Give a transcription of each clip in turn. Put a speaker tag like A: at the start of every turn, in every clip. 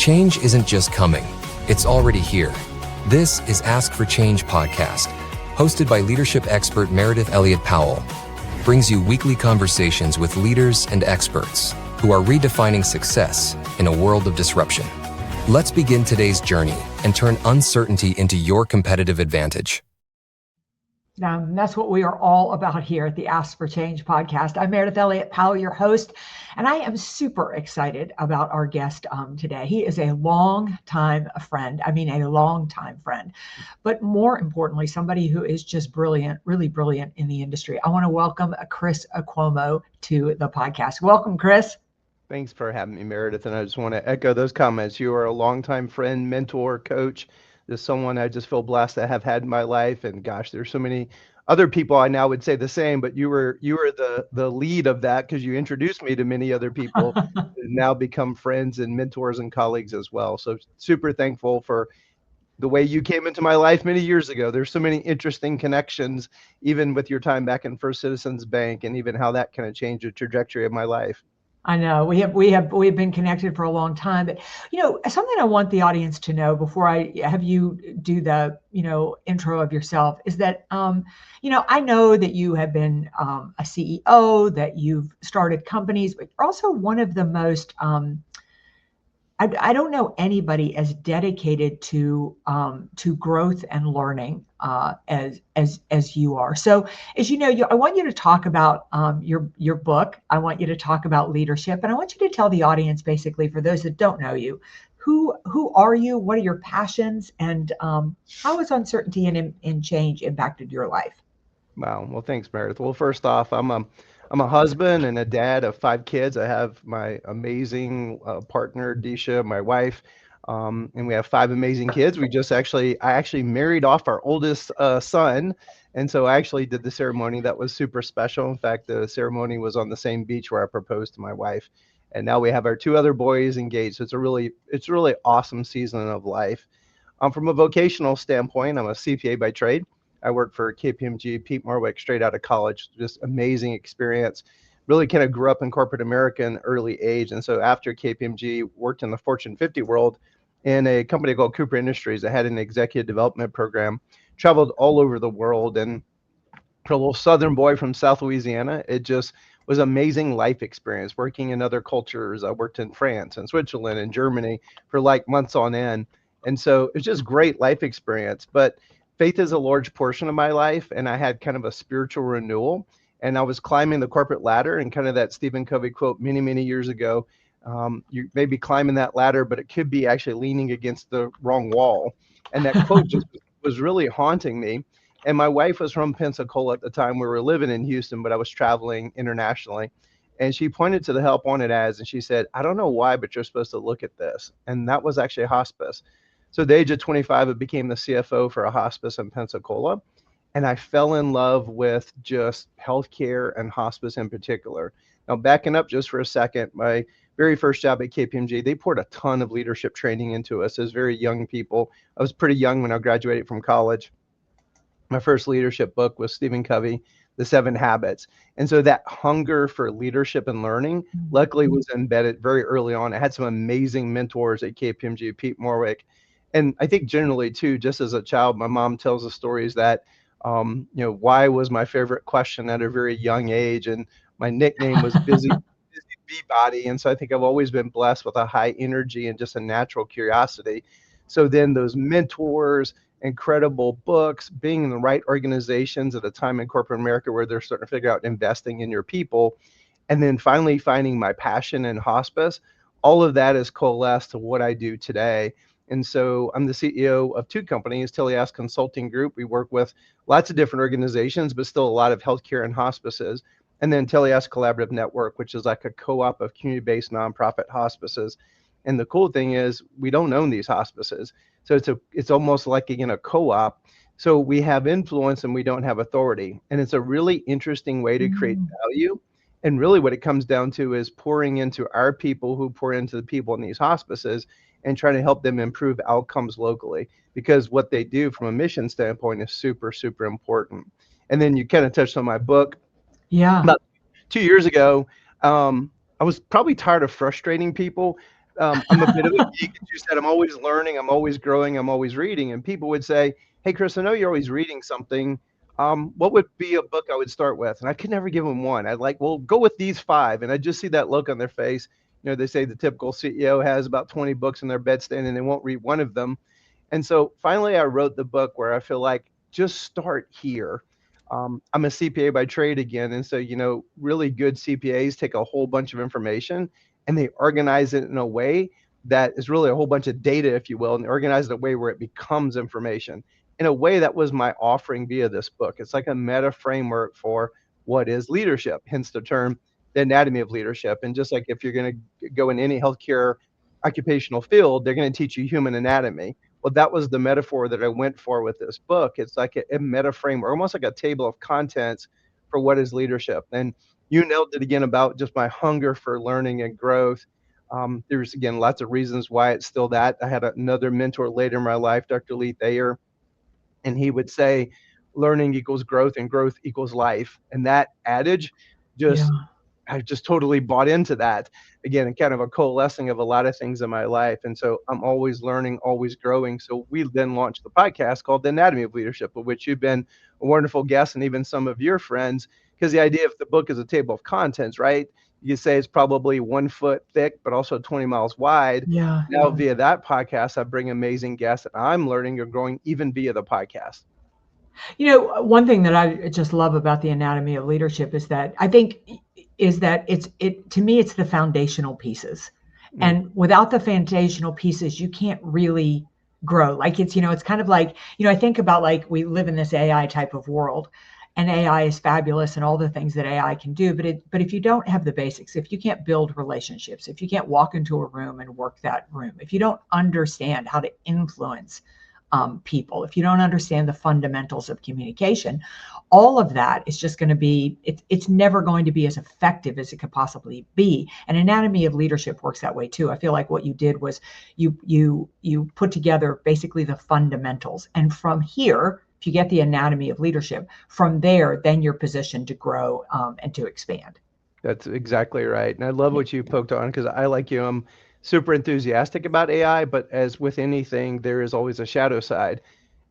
A: Change isn't just coming, it's already here. This is Ask for Change podcast, hosted by leadership expert Meridith Powell, brings you weekly conversations with leaders and experts who are redefining success in a world of disruption. Let's begin today's journey and turn uncertainty into your competitive advantage.
B: That's what we are all about here at the Ask for Change podcast. I'm Meridith Powell, your host, and I am super excited about our guest today. He is a longtime friend. But more importantly, somebody who is just brilliant, really brilliant in the industry. I want to welcome Chris Comeaux to the podcast. Welcome, Chris.
C: Thanks for having me, Meridith. And I just want to echo those comments. You are a longtime friend, mentor, coach, just someone I just feel blessed to have had in my life. And gosh, there's so many other people I now would say the same, but you were the lead of that because you introduced me to many other people who now become friends and mentors and colleagues as well. So super thankful for the way you came into my life many years ago. There's so many interesting connections, even with your time back in First Citizens Bank, and even how that kind of changed the trajectory of my life.
B: I know we've been connected for a long time, but something I want the audience to know before I have you do the intro of yourself is that I know that you have been a CEO, that you've started companies, but you're also one of the most I don't know anybody as dedicated to growth and learning as you are. So as you know, I want you to talk about your book. I want you to talk about leadership, and I want you to tell the audience, basically, for those that don't know you, who are you? What are your passions, and how has uncertainty and change impacted your life?
C: Wow. Well, thanks, Meredith. Well, first off, I'm a husband and a dad of 5 kids. I have my amazing partner, Disha, my wife, and we have 5 amazing kids. I actually married off our oldest son, and so I actually did the ceremony. That was super special. In fact, the ceremony was on the same beach where I proposed to my wife, and now we have our 2 other boys engaged. So it's a really awesome season of life. From a vocational standpoint, I'm a CPA by trade. I worked for KPMG, Pete Morwick, straight out of college. Just amazing experience. Really kind of grew up in corporate America in an early age. And so after KPMG, worked in the Fortune 50 world in a company called Cooper Industries that had an executive development program, traveled all over the world. And for a little Southern boy from South Louisiana, it just was amazing life experience working in other cultures. I worked in France and Switzerland and Germany for like months on end. And so it's just great life experience. But faith is a large portion of my life, and I had kind of a spiritual renewal, and I was climbing the corporate ladder, and kind of that Stephen Covey quote many years ago, you may be climbing that ladder, but it could be actually leaning against the wrong wall. And that quote just was really haunting me. And my wife was from Pensacola at the time. We were living in Houston, but I was traveling internationally. And she pointed to the Help Wanted ads, and she said, "I don't know why, but you're supposed to look at this." And that was actually a hospice. So at the age of 25, I became the CFO for a hospice in Pensacola, and I fell in love with just healthcare and hospice in particular. Now, backing up just for a second, my very first job at KPMG, they poured a ton of leadership training into us as very young people. I was pretty young when I graduated from college. My first leadership book was Stephen Covey, The 7 Habits. And so that hunger for leadership and learning, luckily, was embedded very early on. I had some amazing mentors at KPMG, Pete Morwick. And I think generally too, just as a child, my mom tells the stories that, why was my favorite question at a very young age? And my nickname was Busy Bee-Body. And so I think I've always been blessed with a high energy and just a natural curiosity. So then those mentors, incredible books, being in the right organizations at a time in corporate America where they're starting to figure out investing in your people, and then finally finding my passion in hospice, all of that has coalesced to what I do today. And so I'm the CEO of 2 companies, Teleask Consulting Group. We work with lots of different organizations, but still a lot of healthcare and hospices. And then Teleask Collaborative Network, which is like a co-op of community-based nonprofit hospices. And the cool thing is we don't own these hospices. So it's almost like a co-op. So we have influence and we don't have authority. And it's a really interesting way to create value. And really what it comes down to is pouring into our people who pour into the people in these hospices and trying to help them improve outcomes locally, because what they do from a mission standpoint is super important. And then you kind of touched on my book.
B: Yeah.
C: About 2 years ago, I was probably tired of frustrating people. I'm a bit of a geek. As you said, I'm always learning, I'm always growing, I'm always reading. And people would say, "Hey, Chris, I know you're always reading something. What would be a book I would start with?" And I could never give them one. I'd like, well, go with these five. And I just see that look on their face. They say the typical CEO has about 20 books in their bedstand and they won't read one of them. And so finally, I wrote the book where I feel like just start here. I'm a CPA by trade again. And so, really good CPAs take a whole bunch of information and they organize it in a way that is really a whole bunch of data, if you will, and they organize it in a way where it becomes information. In a way, that was my offering via this book. It's like a meta framework for what is leadership, hence the term, the anatomy of leadership. And just like if you're going to go in any healthcare occupational field, they're going to teach you human anatomy. Well, that was the metaphor that I went for with this book. It's like a meta framework, almost like a table of contents for what is leadership. And you nailed it again about just my hunger for learning and growth. There's, again, lots of reasons why it's still that. I had another mentor later in my life, Dr. Lee Thayer, and he would say, learning equals growth and growth equals life. And that adage just,
B: Yeah.
C: I just totally bought into that. Again, kind of a coalescing of a lot of things in my life. And so I'm always learning, always growing. So we then launched the podcast called The Anatomy of Leadership, of which you've been a wonderful guest and even some of your friends, because the idea of the book is a table of contents, right? You say it's probably 1 foot thick, but also 20 miles wide.
B: Yeah.
C: Now, via that podcast, I bring amazing guests and I'm learning and growing even via the podcast.
B: One thing that I just love about the anatomy of leadership is that to me, it's the foundational pieces. And without the foundational pieces, you can't really grow. Like it's kind of like, I think about like we live in this AI type of world and AI is fabulous and all the things that AI can do. But if you don't have the basics, if you can't build relationships, if you can't walk into a room and work that room, if you don't understand how to influence people, if you don't understand the fundamentals of communication, all of that is just going to be, it's never going to be as effective as it could possibly be. And anatomy of leadership works that way too. I feel like what you did was you put together basically the fundamentals. And from here, if you get the anatomy of leadership, from there, then you're positioned to grow and to expand.
C: That's exactly right. And I love what you poked on, because I, like you, I'm super enthusiastic about AI, but as with anything, there is always a shadow side.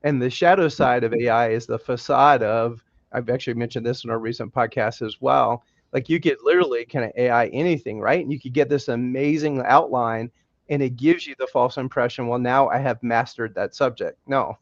C: And the shadow side of AI is the facade of, I've actually mentioned this in our recent podcast as well. Like you could literally kind of AI anything, right? And you could get this amazing outline and it gives you the false impression, well, now I have mastered that subject. No,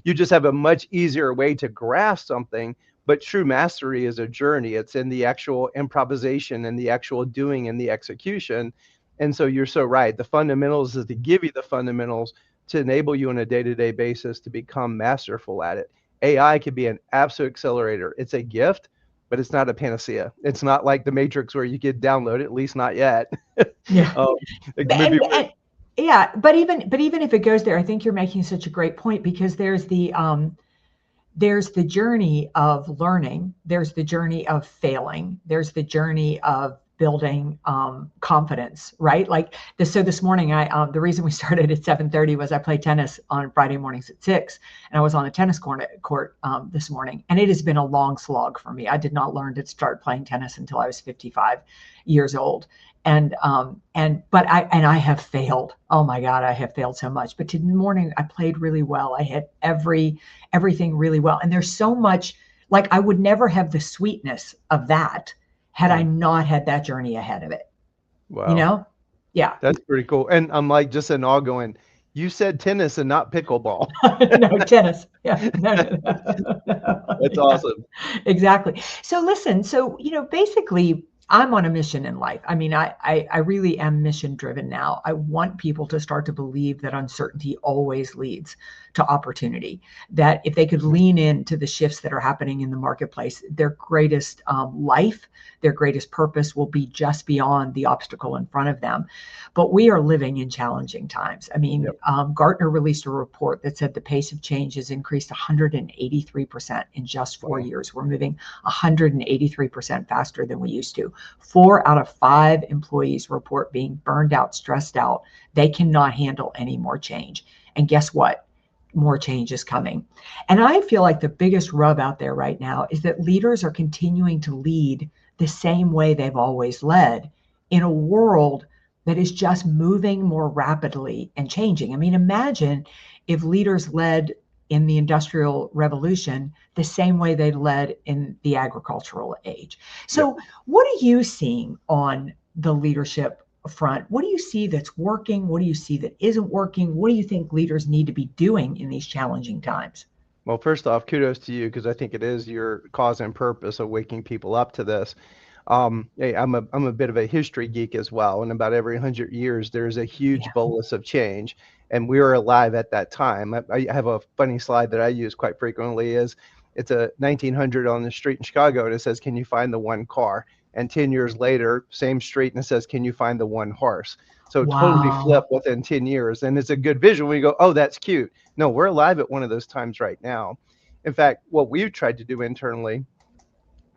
C: you just have a much easier way to grasp something. But true mastery is a journey. It's in the actual improvisation and the actual doing and the execution. And so you're so right. The fundamentals is to give you the fundamentals to enable you on a day-to-day basis to become masterful at it. AI can be an absolute accelerator. It's a gift, but it's not a panacea. It's not like the Matrix where you could download it, at least not yet.
B: Yeah. Yeah, but even if it goes there, I think you're making such a great point, because there's the journey of learning, there's the journey of failing, there's the journey of building confidence, right? Like this morning, the reason we started at 7:30 was I play tennis on Friday mornings at 6, and I was on the tennis court this morning, and it has been a long slog for me. I did not learn to start playing tennis until I was 55 years old. And I have failed. Oh my God, I have failed so much. But today morning I played really well. I hit everything really well. And there's so much, like I would never have the sweetness of that had I not had that journey ahead of it.
C: Wow.
B: Yeah.
C: That's pretty cool. And I'm like just in awe going, you said tennis and not pickleball.
B: No, tennis. Yeah. No.
C: That's awesome.
B: Exactly. So listen, basically I'm on a mission in life. I mean, I really am mission driven now. I want people to start to believe that uncertainty always leads to opportunity, that if they could lean into the shifts that are happening in the marketplace, their greatest life, their greatest purpose will be just beyond the obstacle in front of them. But we are living in challenging times. I mean, Gartner released a report that said the pace of change has increased 183% in just 4 years. We're moving 183% faster than we used to. 4 out of 5 employees report being burned out, stressed out. They cannot handle any more change. And guess what? More change is coming. And I feel like the biggest rub out there right now is that leaders are continuing to lead the same way they've always led in a world that is just moving more rapidly and changing. I mean, imagine if leaders led in the Industrial Revolution the same way they led in the agricultural age. So, what are you seeing on the leadership front? What do you see that's working? What do you see that isn't working? What do you think leaders need to be doing in these challenging times?
C: Well, first off, kudos to you because I think it is your cause and purpose of waking people up to this. Hey, I'm a bit of a history geek as well, and about every 100 years, there's a huge
B: Yeah.
C: bolus of change, and we were alive at that time. I have a funny slide that I use quite frequently. Is it's a 1900 on the street in Chicago, and it says, "Can you find the one car?" And 10 years later, same street, and it says, "Can you find the one horse?" So totally flip
B: Wow.
C: within 10 years, and it's a good visual. We go, "Oh, that's cute." No, we're alive at one of those times right now. In fact, what we've tried to do internally,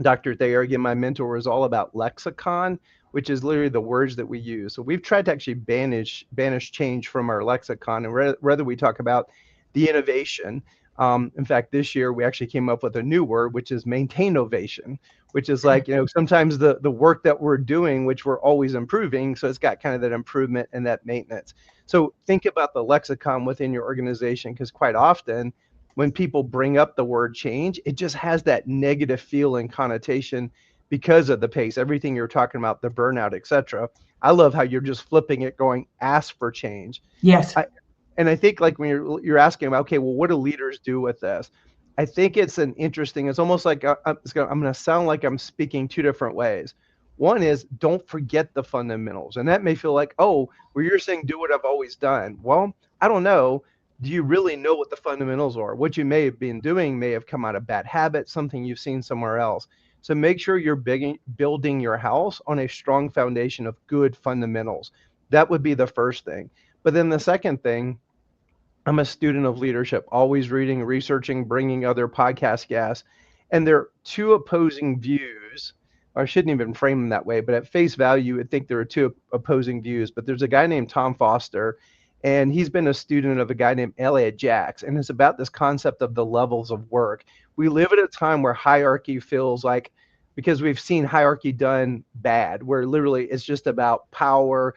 C: Dr. Thayer, again, my mentor, is all about lexicon, which is literally the words that we use. So we've tried to actually banish change from our lexicon, and rather we talk about the innovation. In fact, this year we actually came up with a new word, which is maintain ovation, which is like, sometimes the work that we're doing, which we're always improving. So it's got kind of that improvement and that maintenance. So think about the lexicon within your organization, because quite often when people bring up the word change, it just has that negative feeling connotation because of the pace, everything you're talking about, the burnout, etc. I love how you're just flipping it, going, ask for change.
B: Yes.
C: And I think like when you're asking about, okay, well, what do leaders do with this? I think it's an interesting, it's almost like I'm going to sound like I'm speaking two different ways. One is don't forget the fundamentals. And that may feel like, oh, well, you're saying do what I've always done. Well, I don't know. Do you really know what the fundamentals are? What you may have been doing may have come out of bad habits, something you've seen somewhere else. So make sure you're building your house on a strong foundation of good fundamentals. That would be the first thing. But then the second thing, I'm a student of leadership, always reading, researching, bringing other podcast guests. And there are two opposing views. Or I shouldn't even frame them that way, but at face value, I think there are two opposing views. But there's a guy named Tom Foster, and he's been a student of a guy named Elliot Jacks. And it's about this concept of the levels of work. We live at a time where hierarchy feels like, because we've seen hierarchy done bad, where literally it's just about power,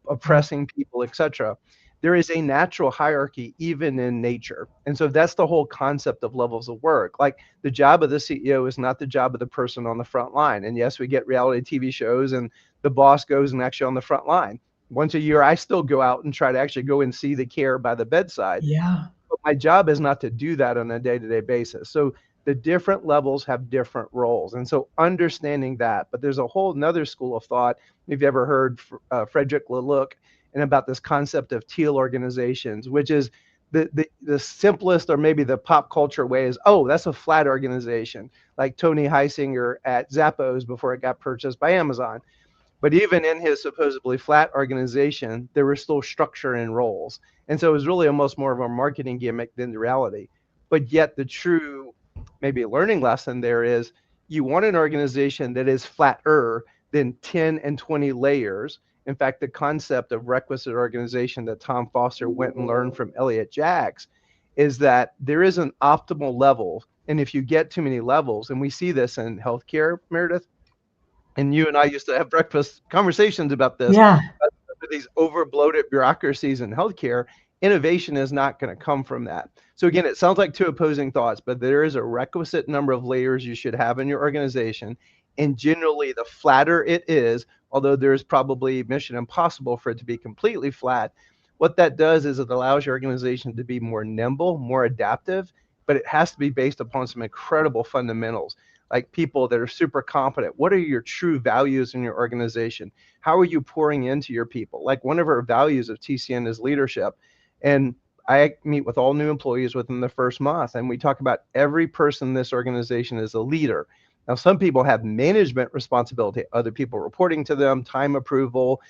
C: oppressing people, etc. There is a natural hierarchy even in nature. And so that's the whole concept of levels of work. Like the job of the CEO is not the job of the person on the front line. And yes, we get reality TV shows and the boss goes and actually on the front line. Once a year, I still go out and try to actually go and see the care by the bedside.
B: Yeah.
C: But my job is not to do that on a day-to-day basis. So the different levels have different roles. And so understanding that, but there's a whole another school of thought. If you've ever heard Frederick Laloux and about this concept of teal organizations, which is the simplest or maybe the pop culture way is, oh, that's a flat organization, like Tony Heisinger at Zappos before it got purchased by Amazon. But even in his supposedly flat organization, there was still structure and roles. And so it was really almost more of a marketing gimmick than the reality. But yet the true maybe learning lesson there is you want an organization that is flatter than 10 and 20 layers. In fact, the concept of requisite organization that Tom Foster went and learned from Elliot Jacks is that there is an optimal level. And if you get too many levels, and we see this in healthcare, Meredith, and you and I used to have breakfast conversations about this,
B: Yeah.
C: these over bloated bureaucracies in healthcare, innovation is not going to come from that. So again, it sounds like two opposing thoughts, but there is a requisite number of layers you should have in your organization. And generally, the flatter it is, although there's probably mission impossible for it to be completely flat, what that does is it allows your organization to be more nimble, more adaptive, but it has to be based upon some incredible fundamentals, like people that are super competent. What are your true values in your organization? How are you pouring into your people? Like one of our values of TCN is leadership. And I meet with all new employees within the first month, and we talk about every person in this organization is a leader. Now, some people have management responsibility, other people reporting to them, time approval,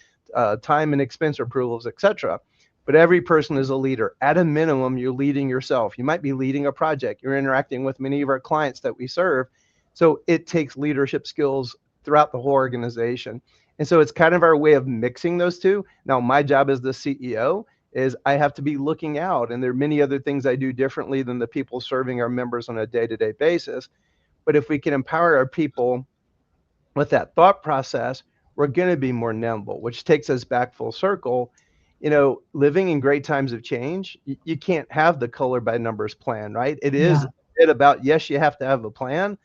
C: time and expense approvals, etc. But every person is a leader. At a minimum, you're leading yourself. You might be leading a project. You're interacting with many of our clients that we serve. So it takes leadership skills throughout the whole organization. And so it's kind of our way of mixing those two. Now, my job as the CEO is I have to be looking out, and there are many other things I do differently than the people serving our members on a day-to-day basis. But if we can empower our people with that thought process, we're going to be more nimble, which takes us back full circle. Living in great times of change, you can't have the color by numbers plan, right? It is
B: Yeah.
C: a bit about, yes, you have to have a plan,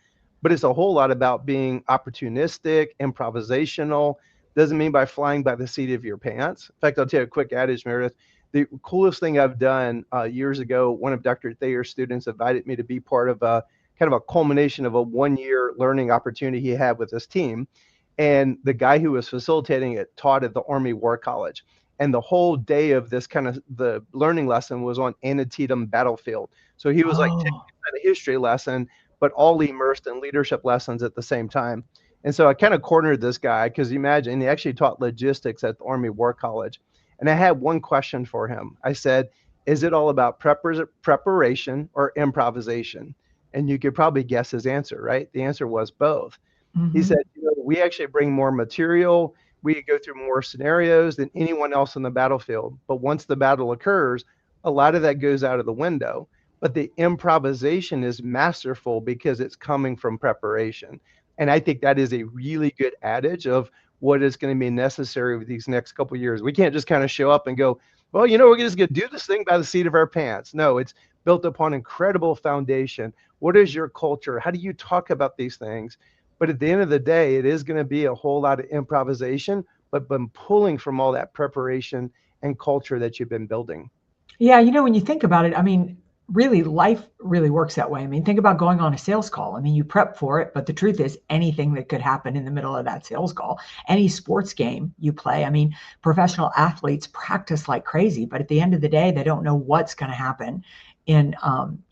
C: but it's a whole lot about being opportunistic, improvisational. Doesn't mean by flying by the seat of your pants. In fact, I'll tell you a quick adage, Meredith. The coolest thing I've done years ago, one of Dr. Thayer's students invited me to be part of a kind of a culmination of a 1-year learning opportunity he had with his team. And the guy who was facilitating it taught at the Army War College. And the whole day of this kind of the learning lesson was on Antietam battlefield. So he was like taking
B: Oh,
C: a history lesson, but all immersed in leadership lessons at the same time. And so I kind of cornered this guy because imagine he actually taught logistics at the Army War College. And I had one question for him. I said, is it all about preparation or improvisation? And you could probably guess his answer, right? The answer was both. He
B: hmm
C: said, we actually bring more material. We go through more scenarios than anyone else on the battlefield. But once the battle occurs, a lot of that goes out of the window. But the improvisation is masterful because it's coming from preparation. And I think that is a really good adage of what is going to be necessary with these next couple of years. We can't just kind of show up and go, well, we're just going to do this thing by the seat of our pants. No, it's built upon incredible foundation. What is your culture? How do you talk about these things? But at the end of the day, it is going to be a whole lot of improvisation, but been pulling from all that preparation and culture that you've been building.
B: Yeah, when you think about it, I mean, really, life really works that way. I mean, think about going on a sales call. I mean, you prep for it, but the truth is anything that could happen in the middle of that sales call, any sports game you play. I mean, professional athletes practice like crazy, but at the end of the day, they don't know what's going to happen in,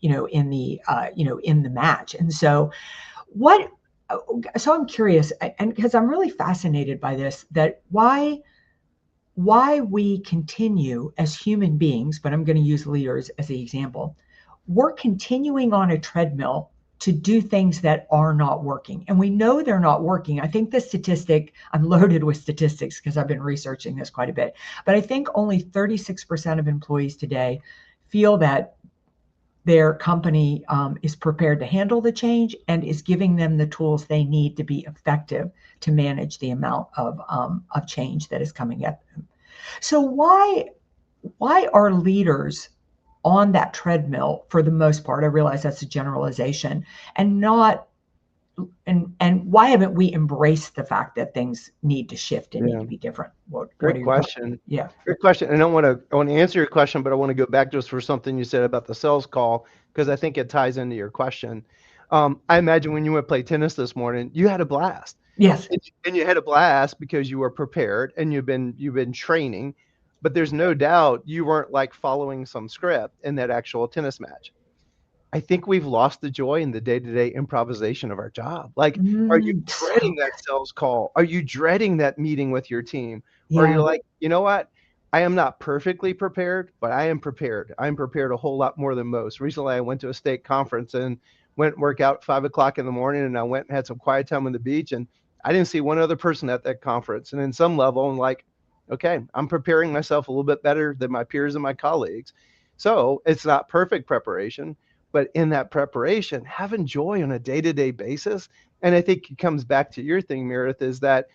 B: in the match. And so what, so I'm curious, and because I'm really fascinated by this, that why we continue as human beings, but I'm going to use leaders as the example, we're continuing on a treadmill to do things that are not working. And we know they're not working. I think the statistic, I'm loaded with statistics because I've been researching this quite a bit, but I think only 36% of employees today feel that their company is prepared to handle the change and is giving them the tools they need to be effective to manage the amount of change that is coming at them. So why are leaders on that treadmill for the most part? I realize that's a generalization, and not and why haven't we embraced the fact that things need to shift and need to be different? What are
C: Great
B: your
C: question.
B: Yeah.
C: Great question. And I want to answer your question, but I want to go back just for something you said about the sales call, because I think it ties into your question. I imagine when you went play tennis this morning, you had a blast.
B: Yes.
C: And you had a blast because you were prepared and you've been training, but there's no doubt you weren't like following some script in that actual tennis match. I think we've lost the joy in the day-to-day improvisation of our job. Like, are you dreading
B: So
C: that sales call? Are you dreading that meeting with your team? Or
B: yeah.
C: you're like, you know what? I am not perfectly prepared, but I am prepared. I'm prepared a whole lot more than most. Recently, I went to a state conference and went and work out 5 o'clock in the morning, and I went and had some quiet time on the beach, and I didn't see one other person at that conference. And in some level, I'm like, okay, I'm preparing myself a little bit better than my peers and my colleagues. So it's not perfect preparation, but in that preparation, having joy on a day-to-day basis. And I think it comes back to your thing, Meredith, is that,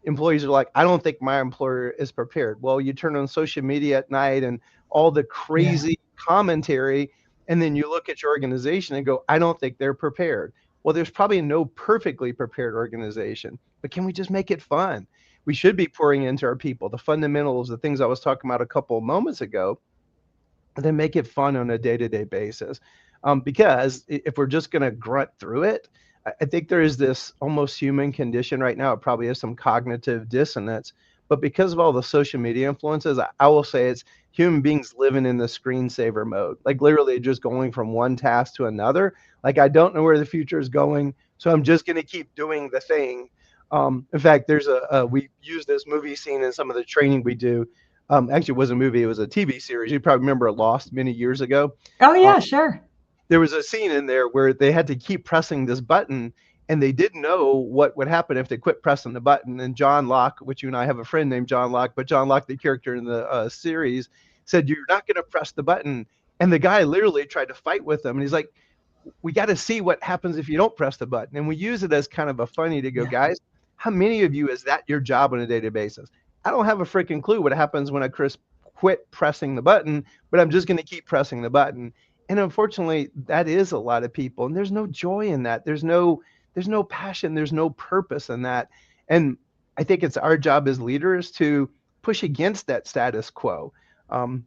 C: employees are like, I don't think my employer is prepared. Well, you turn on social media at night and all the
B: Yeah.
C: crazy commentary, and then you look at your organization and go, I don't think they're prepared. Well, there's probably no perfectly prepared organization, but can we just make it fun? We should be pouring into our people, the fundamentals, the things I was talking about a couple of moments ago, and then make it fun on a day-to-day basis. Because if we're just going to grunt through it, I think there is this almost human condition right now. It probably has some cognitive dissonance, but because of all the social media influences, I will say it's human beings living in the screensaver mode, like literally just going from one task to another. Like, I don't know where the future is going, so I'm just going to keep doing the thing. In fact, there's we use this movie scene in some of the training we do. Actually, it wasn't a movie; it was a TV series. You probably remember Lost many years ago.
B: Oh
C: Um,
B: yeah, sure.
C: there was a scene in there where they had to keep pressing this button, and they didn't know what would happen if they quit pressing the button. And John Locke, which you and I have a friend named John Locke, but John Locke, the character in the series, said, "You're not going to press the button." And the guy literally tried to fight with him, and he's like, we got to see what happens if you don't press the button. And we use it as kind of a funny to go,
B: Yeah.
C: guys, How many of you is that your job on a daily basis? I don't have a freaking clue what happens when I quit pressing the button, but I'm just going to keep pressing the button. And unfortunately, that is a lot of people, and there's no joy in that. There's no passion, there's no purpose in that. And I think it's our job as leaders to push against that status quo. Um,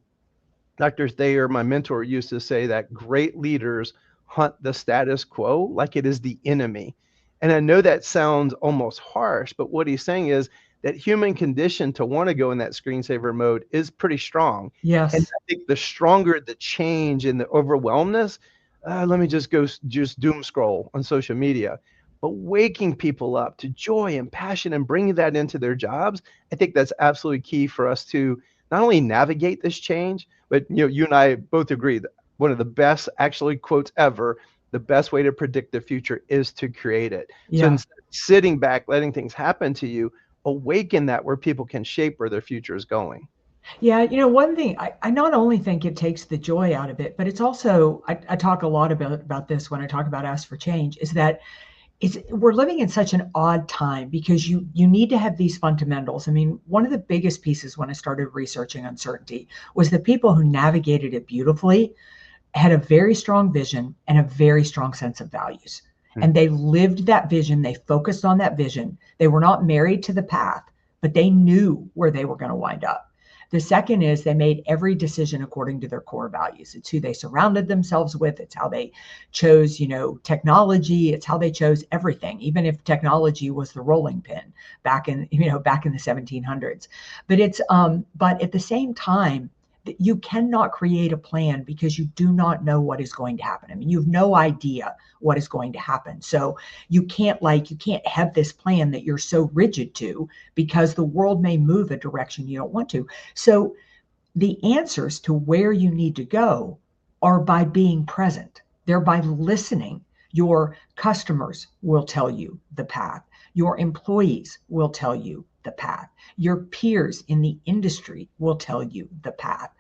C: Dr. Thayer, my mentor, used to say that great leaders hunt the status quo like it is the enemy. And I know that sounds almost harsh, but what he's saying is that human condition to want to go in that screensaver mode is pretty strong. And
B: Yes.
C: I think the stronger the change and the overwhelmness, let me just go just doom scroll on social media. But waking people up to joy and passion and bringing that into their jobs, I think that's absolutely key for us to not only navigate this change, but you and I both agree that one of the best actually quotes ever, the best way to predict the future is to create it. So
B: Yeah.
C: instead of sitting back, letting things happen to you, awaken that where people can shape where their future is going.
B: Yeah, one thing I not only think it takes the joy out of it, but it's also I talk a lot about this when I talk about Ask for Change, is that we're living in such an odd time because you need to have these fundamentals. I mean, one of the biggest pieces when I started researching uncertainty was the people who navigated it beautifully had a very strong vision and a very strong sense of values. And they lived that vision. They focused on that vision. They were not married to the path, but they knew where they were going to wind up. The second is they made every decision according to their core values. It's who they surrounded themselves with. It's how they chose, technology. It's how they chose everything, even if technology was the rolling pin back in the 1700s. But at the same time, you cannot create a plan because you do not know what is going to happen. I mean, you have no idea what is going to happen. So you can't have this plan that you're so rigid to, because the world may move a direction you don't want to. So the answers to where you need to go are by being present. They're by listening. Your customers will tell you the path. Your employees will tell you the path. Your peers in the industry will tell you the path.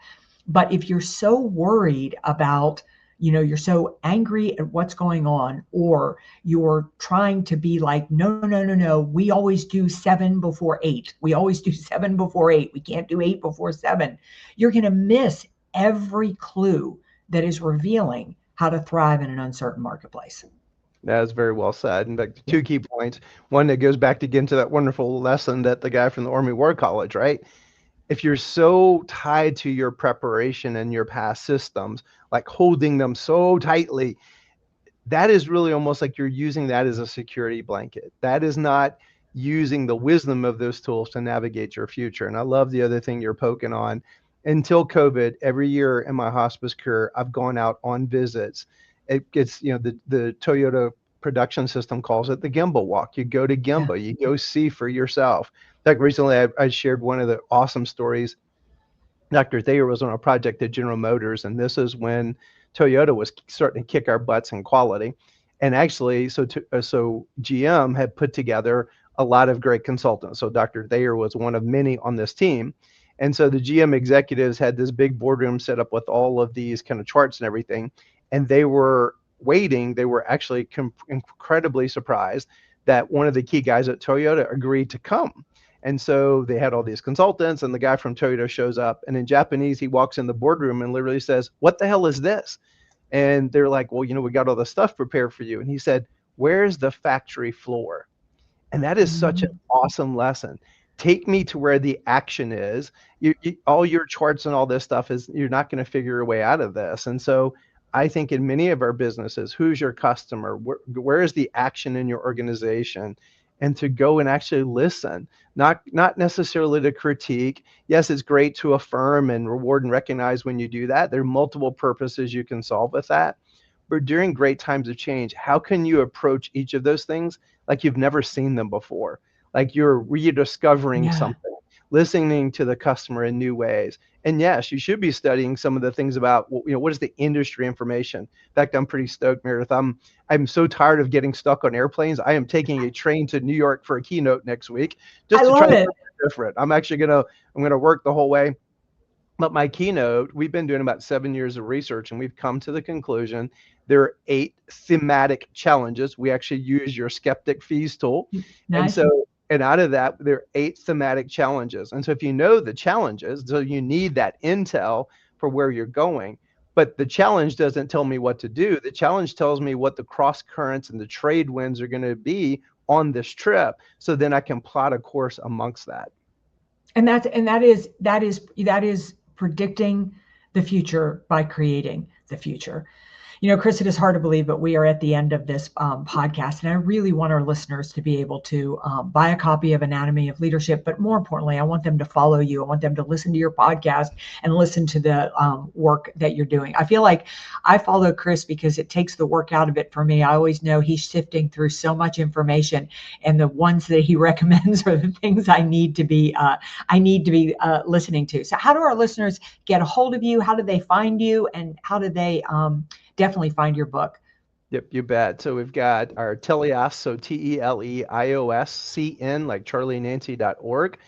B: But if you're so worried about, you're so angry at what's going on, or you're trying to be like, no, we always do 7 before 8. We always do 7 before 8. We can't do 8 before 7. You're going to miss every clue that is revealing how to thrive in an uncertain marketplace.
C: That is very well said. In fact, two key points. One that goes back again to that wonderful lesson that the guy from the Army War College, right? If you're so tied to your preparation and your past systems, like holding them so tightly, that is really almost like you're using that as a security blanket. That is not using the wisdom of those tools to navigate your future. And I love the other thing you're poking on. Until COVID, every year in my hospice career, I've gone out on visits. It gets, the Toyota production system calls it the gimbal walk. You go to Gemba, you go see for yourself. In fact, recently I shared one of the awesome stories. Dr. Thayer was on a project at General Motors, and this is when Toyota was starting to kick our butts in quality. And actually, so GM had put together a lot of great consultants. So Dr. Thayer was one of many on this team. And so the GM executives had this big boardroom set up with all of these kind of charts and everything. And they were waiting. They were actually incredibly surprised that one of the key guys at Toyota agreed to come. And so they had all these consultants, and the guy from Toyota shows up, and in Japanese, he walks in the boardroom and literally says, "What the hell is this?" And they're like, "Well, we got all the stuff prepared for you." And he said, "Where's the factory floor?" And that is such an awesome lesson. Take me to where the action is. All your charts and all this stuff you're not going to figure your way out of this. And so I think in many of our businesses, who's your customer? Where is the action in your organization? And to go and actually listen, not necessarily to critique. Yes, it's great to affirm and reward and recognize when you do that. There are multiple purposes you can solve with that. But during great times of change, how can you approach each of those things like you've never seen them before? Like you're rediscovering something, listening to the customer in new ways. And yes, you should be studying some of the things about, what is the industry information. In fact, I'm pretty stoked, Meredith. I'm so tired of getting stuck on airplanes. I am taking a train to New York for a keynote next week just to try to be different. I'm actually gonna work the whole way. But my keynote, we've been doing about 7 years of research, and we've come to the conclusion there are 8 thematic challenges. We actually use your skeptic fees tool.
B: Nice.
C: And out of that, there are 8 thematic challenges. And so if you know the challenges, so you need that intel for where you're going. But the challenge doesn't tell me what to do. The challenge tells me what the cross currents and the trade winds are going to be on this trip. So then I can plot a course amongst that.
B: And that is predicting the future by creating the future. Chris, it is hard to believe, but we are at the end of this podcast. And I really want our listeners to be able to buy a copy of Anatomy of Leadership. But more importantly, I want them to follow you. I want them to listen to your podcast and listen to the work that you're doing. I feel like I follow Chris because it takes the work out of it for me. I always know he's sifting through so much information, and the ones that he recommends are the things I need to be listening to. So how do our listeners get a hold of you? How do they find you? And how do they definitely find your book?
C: Yep, you bet. So we've got our Teleos, so TELEIOSCN, like CharlieNancy.org.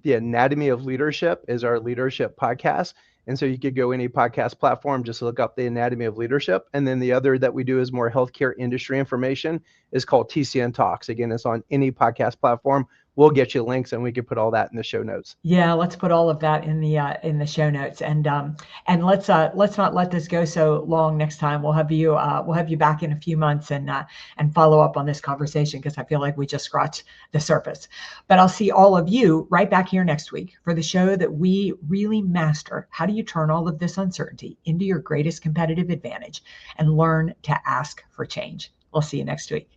C: The Anatomy of Leadership is our leadership podcast. And so you could go any podcast platform, just look up the Anatomy of Leadership. And then the other that we do is more healthcare industry information is called TCN Talks. Again, it's on any podcast platform. We'll get you links and we can put all that in the show notes.
B: Yeah, let's put all of that in the show notes, and let's not let this go so long. Next time we'll have you back in a few months and follow up on this conversation, because I feel like we just scratched the surface. But I'll see all of you right back here next week for the show that we really master. How do you turn all of this uncertainty into your greatest competitive advantage and learn to ask for change? We'll see you next week.